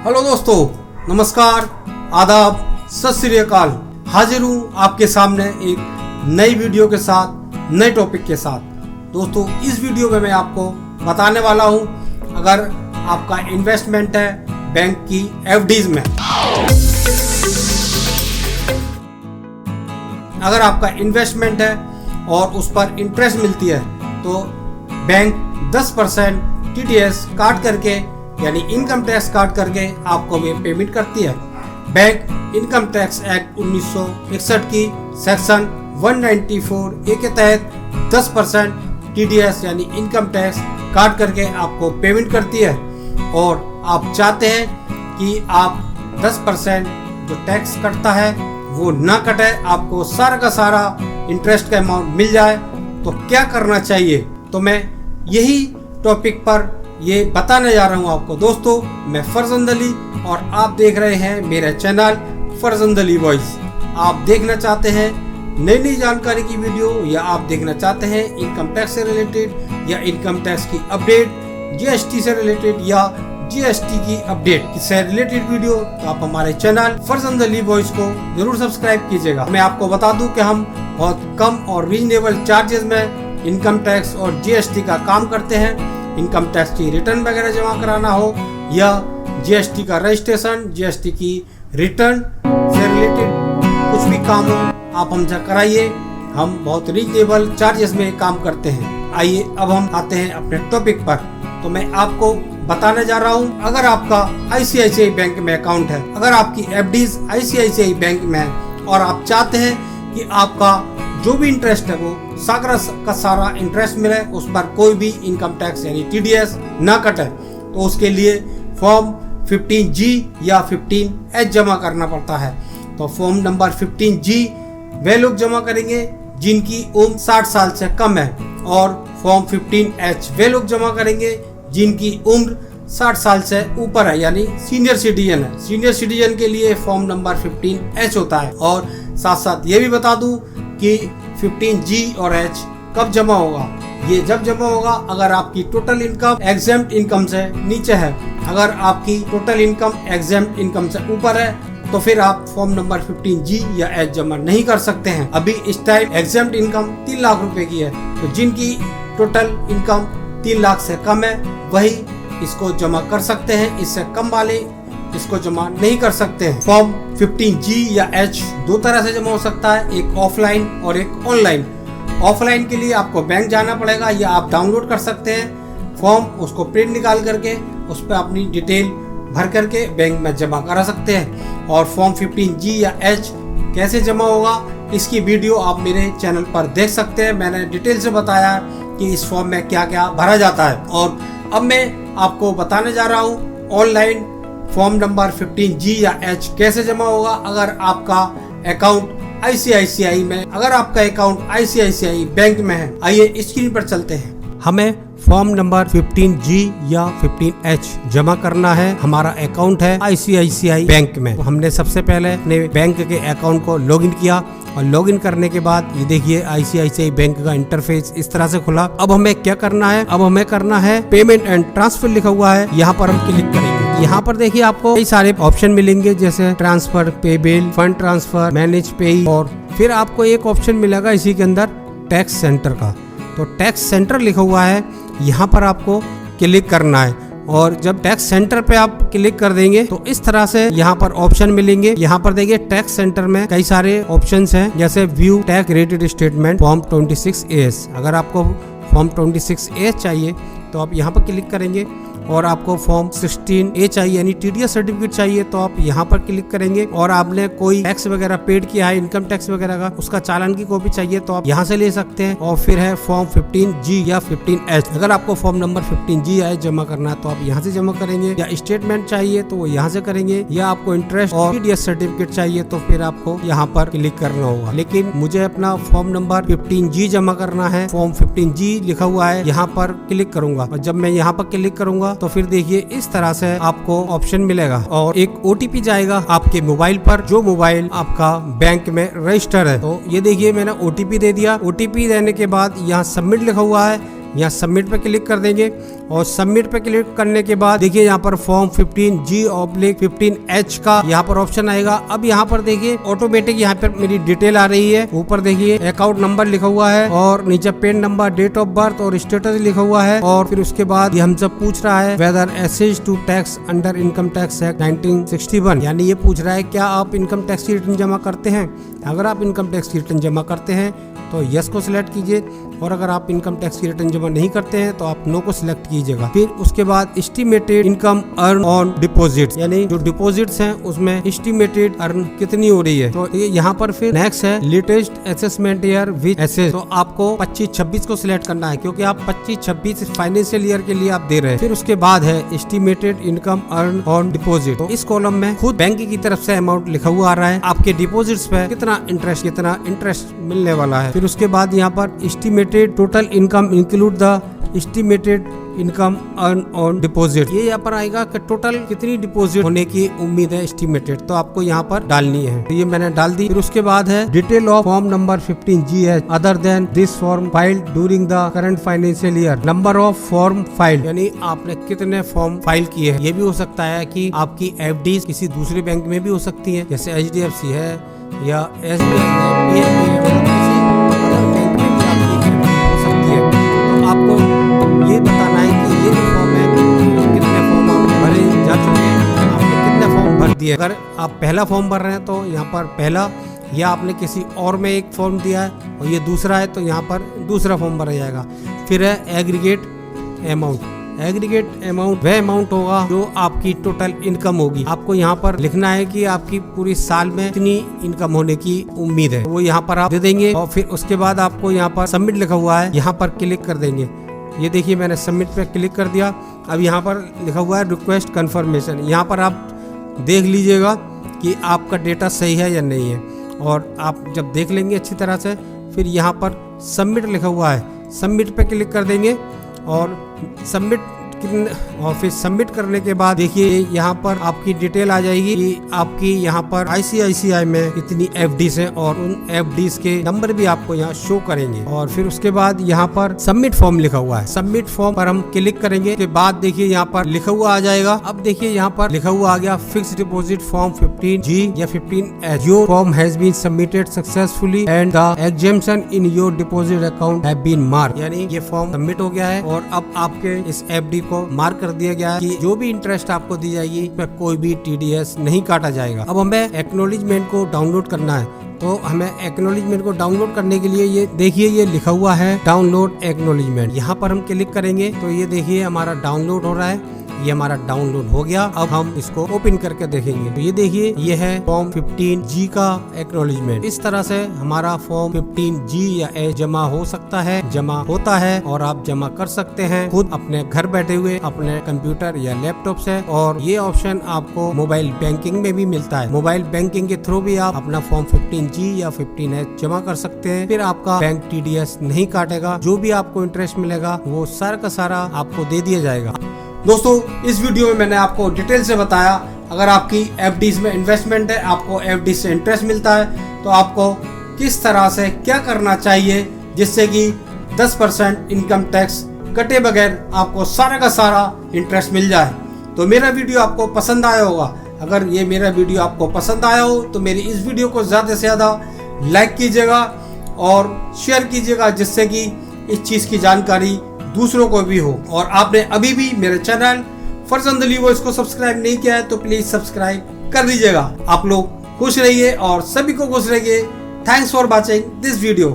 Hello दोस्तों, नमस्कार, आदाब, सत श्री अकाल। हाजिर हूँ आपके सामने एक नई वीडियो के साथ, नए टॉपिक के साथ। दोस्तों, इस वीडियो में मैं आपको बताने वाला हूँ, अगर आपका इन्वेस्टमेंट है बैंक की एफडीज में, अगर आपका इन्वेस्टमेंट है और उस पर इंटरेस्ट मिलती है तो बैंक 10% टीडीएस काट करके यानी इनकम टैक्स काट करके आपको वे पेमेंट करती है। बैंक इनकम टैक्स एक्ट 1961 की सेक्शन 194A के तहत 10% टीडीएस यानी इनकम टैक्स काट करके आपको पेमेंट करती है। और आप चाहते हैं कि आप 10% जो टैक्स कटता है वो ना कटे, आपको सारा का सारा इंटरेस्ट का अमाउंट मिल जाए, तो क्या करना चाहिए? तो मैं यही टॉपिक पर ये बताने जा रहा हूँ आपको। दोस्तों, मैं फरजंद अली और आप देख रहे हैं मेरा चैनल फरजंद अली वॉइस। आप देखना चाहते हैं नई नई जानकारी की वीडियो, या आप देखना चाहते हैं इनकम टैक्स से रिलेटेड या इनकम टैक्स की अपडेट, जीएसटी से रिलेटेड या जीएसटी की अपडेट से रिलेटेड वीडियो, तो आप हमारे चैनल फरजंद अली वॉइस को जरूर सब्सक्राइब कीजिएगा। मैं आपको बता दूं कि हम बहुत कम और रीजनेबल चार्जेस में इनकम टैक्स और जीएसटी का काम करते हैं। इनकम टैक्स की रिटर्न वगैरह जमा कराना हो या जीएसटी का रजिस्ट्रेशन, जीएसटी की रिटर्न से रिलेटेड कुछ भी काम हो, आप हमसे कराइए। हम बहुत रीजनेबल चार्जेस में काम करते हैं। आइए अब हम आते हैं अपने टॉपिक पर। तो मैं आपको बताने जा रहा हूँ, अगर आपका आईसीआईसीआई बैंक में अकाउंट है, अगर आपकी एफडीज आईसीआईसीआई बैंक में है और आप चाहते हैं कि आपका जो भी इंटरेस्ट है वो सारा का सारा इंटरेस्ट मिले, उस पर कोई भी इनकम टैक्स यानी टीडीएस ना कटे, तो उसके लिए फॉर्म 15G या 15H जमा करना पड़ता है। तो फॉर्म नंबर 15G वे लोग जमा करेंगे जिनकी उम्र 60 साल से कम है, और फॉर्म 15H वे लोग जमा करेंगे जिनकी उम्र 60 साल से ऊपर है, यानी सीनियर सिटीजन है। सीनियर सिटीजन के लिए फॉर्म नंबर 15H होता है। और साथ साथ ये भी बता दूं कि 15G और H कब जमा होगा। ये जब जमा होगा अगर आपकी टोटल इनकम एग्जेम्प्ट इनकम से नीचे है। अगर आपकी टोटल इनकम एग्जेम्प्ट इनकम से ऊपर है तो फिर आप फॉर्म नंबर 15G या H जमा नहीं कर सकते हैं। अभी इस टाइम एग्जेम्प्ट इनकम 3 लाख रुपए की है, तो जिनकी टोटल इनकम 3 लाख से कम है वही इसको जमा कर सकते हैं, इससे कम वाले इसको जमा नहीं कर सकते हैं। फॉर्म 15G या H 2 तरह से जमा हो सकता है, एक ऑफलाइन और एक ऑनलाइन। ऑफलाइन के लिए आपको बैंक जाना पड़ेगा, या आप डाउनलोड कर सकते हैं फॉर्म, उसको प्रिंट निकाल करके उस पर अपनी डिटेल भर करके बैंक में जमा करा सकते हैं। और फॉर्म 15G या H कैसे जमा होगा इसकी वीडियो आप मेरे चैनल पर देख सकते हैं। मैंने डिटेल से बताया कि इस फॉर्म में क्या क्या भरा जाता है। और अब मैं आपको बताने जा रहा हूँ ऑनलाइन फॉर्म नंबर 15G या H कैसे जमा होगा अगर आपका अकाउंट आईसीआईसीआई में, अगर आपका अकाउंट आईसीआईसीआई बैंक में है। आइए स्क्रीन पर चलते हैं। हमें फॉर्म नंबर 15G या 15H जमा करना है। हमारा अकाउंट है आईसीआईसीआई बैंक में। तो हमने सबसे पहले अपने बैंक के अकाउंट को लॉगिन किया, और लॉगिन करने के बाद ये देखिए आईसीआईसीआई बैंक का इंटरफेस इस तरह से खुला। अब हमें क्या करना है? अब हमें करना है पेमेंट एंड ट्रांसफर लिखा हुआ है, यहाँ पर हम क्लिक करेंगे। यहाँ पर देखिए आपको कई सारे ऑप्शन मिलेंगे, जैसे ट्रांसफर, पे बिल, फंड ट्रांसफर, मैनेज पे, और फिर आपको एक ऑप्शन मिलेगा इसी के अंदर टैक्स सेंटर का। तो टैक्स सेंटर लिखा हुआ है, यहाँ पर आपको क्लिक करना है। और जब टैक्स सेंटर पे आप क्लिक कर देंगे तो इस तरह से यहाँ पर ऑप्शन मिलेंगे। यहाँ पर देखिए टैक्स सेंटर में कई सारे ऑप्शंस हैं, जैसे view tax related statement form 26A। अगर आपको फॉर्म 26A चाहिए तो आप यहाँ पर क्लिक करेंगे, और आपको फॉर्म 16A चाहिए यानी टीडीएस सर्टिफिकेट चाहिए तो आप यहाँ पर क्लिक करेंगे। और आपने कोई टैक्स वगैरह पेड किया है, इनकम टैक्स वगैरह का, उसका चालान की कॉपी चाहिए तो आप यहाँ से ले सकते हैं। और फिर है फॉर्म 15G या 15H। अगर आपको फॉर्म नंबर 15G या H जमा करना है तो आप यहाँ से जमा करेंगे, या स्टेटमेंट चाहिए तो वो यहाँ से करेंगे, या आपको इंटरेस्ट और टीडीएस सर्टिफिकेट चाहिए तो फिर आपको यहाँ पर क्लिक करना होगा। लेकिन मुझे अपना फॉर्म नंबर 15G जमा करना है। फॉर्म 15G लिखा हुआ है, यहाँ पर क्लिक करूंगा, और जब मैं यहाँ पर क्लिक करूंगा तो फिर देखिए इस तरह से आपको ऑप्शन मिलेगा, और एक ओटीपी जाएगा आपके मोबाइल पर, जो मोबाइल आपका बैंक में रजिस्टर है। तो ये देखिए मैंने ओटीपी दे दिया। ओटीपी देने के बाद यहाँ सबमिट लिखा हुआ है, यहाँ सबमिट पे क्लिक कर देंगे और सबमिट पे क्लिक करने के बाद देखिए यहाँ पर फॉर्म 15G/15H का यहाँ पर ऑप्शन आएगा। अब यहाँ पर देखिए ऑटोमेटिक यहाँ पर मेरी डिटेल आ रही है। ऊपर देखिए अकाउंट नंबर लिखा हुआ है और नीचे PAN number, date of birth और स्टेटस लिखा हुआ है। और फिर उसके बाद ये हमसे पूछ रहा है whether assessees to tax under income tax act 1961, यानी ये पूछ रहा है क्या आप इनकम टैक्स की रिटर्न जमा करते हैं। अगर आप इनकम टैक्स की रिटर्न जमा करते हैं तो यस को सिलेक्ट कीजिए और अगर आप इनकम टैक्स की रिटर्न जमा नहीं करते हैं तो आप नो को सिलेक्ट कीजिएगा। फिर उसके बाद estimated income earn on deposit, यानी जो डिपॉजिट्स हैं उसमें एस्टिमेटेड अर्न कितनी हो रही है। तो यहाँ पर फिर नेक्स्ट है latest assessment year with assess, तो आपको 25-26 को सिलेक्ट करना है क्योंकि आप 25-26 फाइनेंशियल ईयर के लिए आप दे रहे हैं। फिर उसके बाद है estimated income earn on deposit, तो इस कॉलम में खुद बैंक की तरफ से अमाउंट लिखा हुआ आ रहा है, आपके डिपॉजिट्स पे कितना इंटरेस्ट मिलने वाला है। फिर उसके बाद यहाँ पर estimated total income include the estimated income earn on deposit, ये यहाँ पर आएगा कि टोटल कितनी डिपॉजिट होने की उम्मीद है एस्टिमेटेड, तो आपको यहाँ पर डालनी है। तो ये मैंने डाल दी। फिर उसके बाद है detail of form number 15G other than this form filed during the current financial year, number of form file, यानी आपने कितने फॉर्म फाइल किए हैं। ये भी हो सकता है कि आपकी FD किसी दूसरे बैंक में भी हो सकती है, जैसे HDFC है या SBI है, आपको ये बताना है कि ये जो फॉर्म है कितने फॉर्म आप भरे जा चुके हैं, आपने कितने फॉर्म भर दिए। अगर आप पहला फॉर्म भर रहे हैं तो यहाँ पर पहला, या आपने किसी और में एक फॉर्म दिया है और ये दूसरा है तो यहाँ पर दूसरा फॉर्म भरा जाएगा। फिर है एग्रीगेट अमाउंट, एग्रीगेट अमाउंट वह अमाउंट होगा जो आपकी टोटल इनकम होगी। आपको यहाँ पर लिखना है कि आपकी पूरी साल में इतनी इनकम होने की उम्मीद है, वो यहाँ पर आप दे देंगे। और फिर उसके बाद आपको यहाँ पर सबमिट लिखा हुआ है, यहाँ पर क्लिक कर देंगे। ये देखिए मैंने सबमिट पे क्लिक कर दिया। अब यहाँ पर लिखा हुआ है रिक्वेस्ट कंफर्मेशन, यहाँ पर आप देख लीजिएगा कि आपका डेटा सही है या नहीं है। और आप जब देख लेंगे अच्छी तरह से, फिर यहाँ पर सबमिट लिखा हुआ है, सबमिट पे क्लिक कर देंगे और फिर सबमिट करने के बाद देखिए यहाँ पर आपकी डिटेल आ जाएगी कि आपकी यहाँ पर ICICI में इतनी FDs हैं और उन FDs के नंबर भी आपको यहाँ शो करेंगे। और फिर उसके बाद यहाँ पर सबमिट फॉर्म लिखा हुआ है, सबमिट फॉर्म पर हम क्लिक करेंगे। उसके बाद देखिए यहाँ पर लिखा हुआ आ जाएगा। अब देखिए यहाँ पर लिखा हुआ आ गया फिक्स डिपॉजिट फॉर्म 15G या 15H, your form has been submitted successfully and the exemption in your deposit account have been marked, यानी ये फॉर्म सबमिट हो गया है और अब आपके इस FD को मार्क कर दिया गया है कि जो भी इंटरेस्ट आपको दी जाएगी उसमें कोई भी TDS नहीं काटा जाएगा। अब हमें एक्नॉलेजमेंट को डाउनलोड करना है, तो हमें एक्नॉलेजमेंट को डाउनलोड करने के लिए ये देखिए ये लिखा हुआ है डाउनलोड एक्नॉलेजमेंट, यहाँ पर हम क्लिक करेंगे तो ये देखिए हमारा डाउनलोड हो रहा है। ये हमारा डाउनलोड हो गया। अब हम इसको ओपन करके देखेंगे तो ये देखिए ये है फॉर्म 15G का एक्नॉलेजमेंट। इस तरह से हमारा फॉर्म 15G या H जमा हो सकता है, जमा होता है और आप जमा कर सकते हैं खुद अपने घर बैठे हुए अपने कंप्यूटर या लैपटॉप से। और ये ऑप्शन आपको मोबाइल बैंकिंग में भी मिलता है, मोबाइल बैंकिंग के थ्रू भी आप अपना फॉर्म 15G या 15H जमा कर सकते हैं। फिर आपका बैंक TDS नहीं काटेगा, जो भी आपको इंटरेस्ट मिलेगा वो सारा का सारा आपको दे दिया जाएगा। दोस्तों इस वीडियो में मैंने आपको डिटेल से बताया, अगर आपकी FDs में इन्वेस्टमेंट है, आपको FD से इंटरेस्ट मिलता है, तो आपको किस तरह से क्या करना चाहिए जिससे कि 10% इनकम टैक्स कटे बगैर आपको सारा का सारा इंटरेस्ट मिल जाए। तो मेरा वीडियो आपको पसंद आया होगा। अगर ये मेरा वीडियो आपको पसंद आया हो तो मेरी इस वीडियो को ज़्यादा से ज़्यादा लाइक कीजिएगा और शेयर कीजिएगा, जिससे कि इस चीज़ की जानकारी दूसरों को भी हो। और आपने अभी भी मेरे चैनल फरजंद अली वॉइस को सब्सक्राइब नहीं किया है तो प्लीज सब्सक्राइब कर लीजिएगा। आप लोग खुश रहिए और सभी को खुश रहिए। Thanks for watching this video.